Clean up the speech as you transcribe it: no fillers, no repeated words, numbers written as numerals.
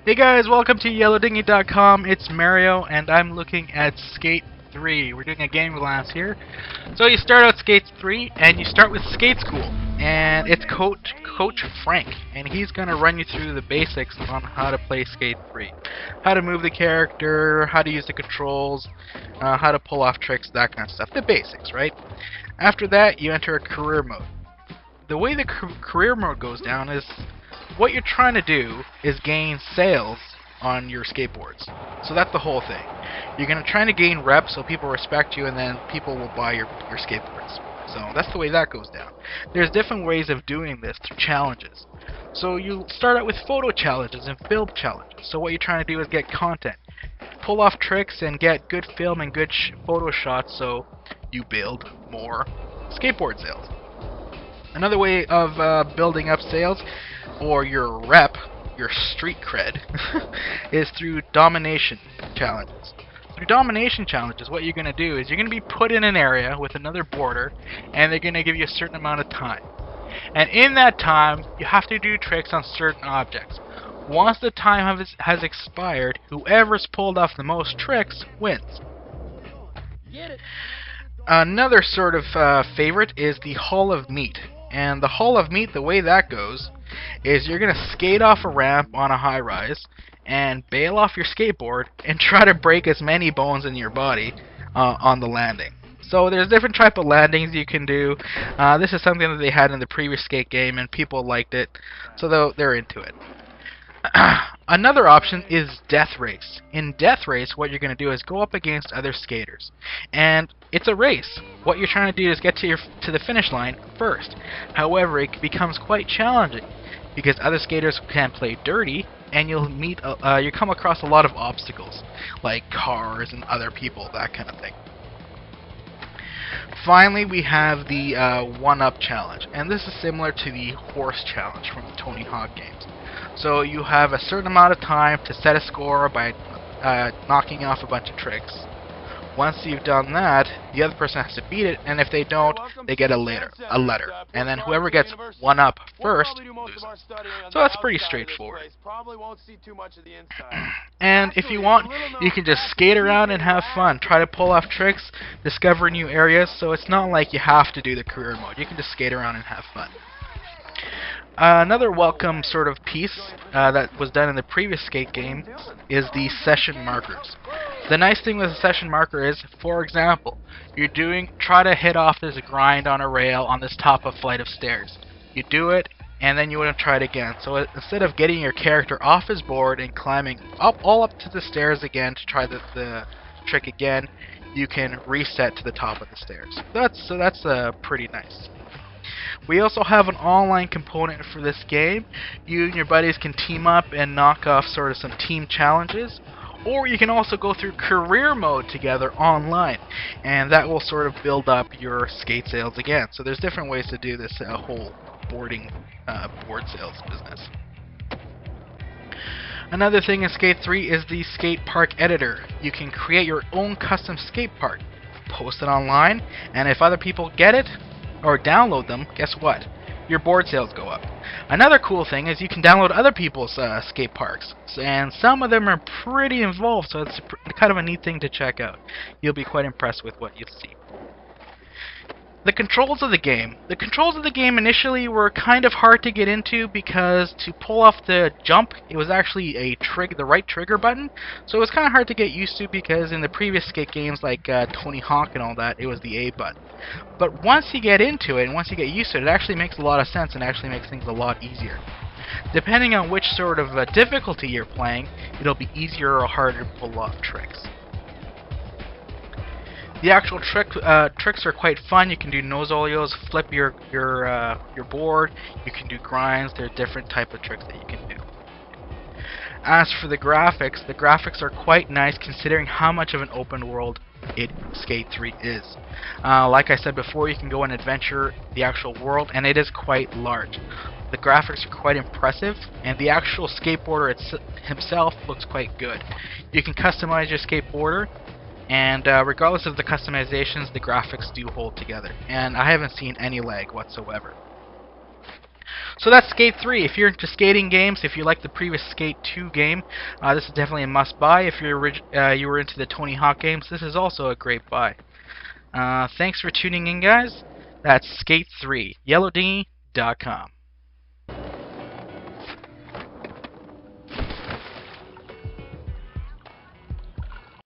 Hey guys, welcome to YellowDingy.com. It's Mario, and I'm looking at Skate 3. We're doing a game glass here. So you start out Skate 3, and you start with Skate School. And it's Coach Frank, and he's going to run you through the basics on how to play Skate 3. How to move the character, how to use the controls, how to pull off tricks, that kind of stuff. The basics, right? After that, you enter a career mode. The way the career mode goes down is what you're trying to do is gain sales on your skateboards. So that's the whole thing. You're going to try to gain reps so people respect you, and then people will buy your skateboards. So that's the way that goes down. There's different ways of doing this through challenges. So you start out with photo challenges and film challenges. So what you're trying to do is get content. Pull off tricks and get good film and good photo shots so you build more skateboard sales. Another way of building up sales, or your rep, your street cred, is through domination challenges. Through domination challenges, what you're going to do is you're going to be put in an area with another boarder, and they're going to give you a certain amount of time. And in that time, you have to do tricks on certain objects. Once the time has expired, whoever's pulled off the most tricks wins. Another sort of favorite is the Hall of Meat. And the Hall of Meat, the way that goes, is you're going to skate off a ramp on a high-rise and bail off your skateboard and try to break as many bones in your body on the landing. So there's different type of landings you can do. This is something that they had in the previous skate game, and people liked it, so they're into it. Another option is Death Race. In Death Race, what you're going to do is go up against other skaters. And it's a race. What you're trying to do is get to the finish line first. However, it becomes quite challenging because other skaters can play dirty, and you'll come across a lot of obstacles, like cars and other people, that kind of thing. Finally, we have the One-Up Challenge, and this is similar to the Horse Challenge from the Tony Hawk games. So you have a certain amount of time to set a score by knocking off a bunch of tricks. Once you've done that, the other person has to beat it, and if they don't, they get a letter. And then whoever gets one up first loses. So that's pretty straightforward. And if you want, you can just skate around and have fun. Try to pull off tricks, discover new areas, so it's not like you have to do the career mode. You can just skate around and have fun. Another welcome sort of piece that was done in the previous skate game is the session markers. The nice thing with a session marker is, for example, try to hit off this grind on a rail on this top of flight of stairs. You do it, and then you want to try it again. So instead of getting your character off his board and climbing all up to the stairs again to try the trick again, you can reset to the top of the stairs. That's pretty nice. We also have an online component for this game. You and your buddies can team up and knock off sort of some team challenges, or you can also go through career mode together online, and that will sort of build up your skate sales again. So there's different ways to do this whole board sales business. Another thing in Skate 3 is the skate park editor. You can create your own custom skate park, post it online, and if other people get it or download them, guess what? Your board sales go up. Another cool thing is you can download other people's skate parks, and some of them are pretty involved, so it's kind of a neat thing to check out. You'll be quite impressed with what you see. The controls of the game. The controls of the game initially were kind of hard to get into because to pull off the jump, it was actually the right trigger button. So it was kind of hard to get used to because in the previous skate games like Tony Hawk and all that, it was the A button. But once you get into it and once you get used to it, it actually makes a lot of sense and actually makes things a lot easier. Depending on which sort of difficulty you're playing, it'll be easier or harder to pull off tricks. The actual tricks are quite fun. You can do nose olios, flip your board. You can do grinds. There are different type of tricks that you can do. As for the graphics are quite nice considering how much of an open world Skate 3 is. Like I said before, you can go and adventure the actual world, and it is quite large. The graphics are quite impressive, and the actual skateboarder himself looks quite good. You can customize your skateboarder, and regardless of the customizations, the graphics do hold together, and I haven't seen any lag whatsoever. So that's Skate 3. If you're into skating games, if you like the previous Skate 2 game, this is definitely a must-buy. If you were into the Tony Hawk games, this is also a great buy. Thanks for tuning in, guys. That's Skate 3, YellowDinghy.com.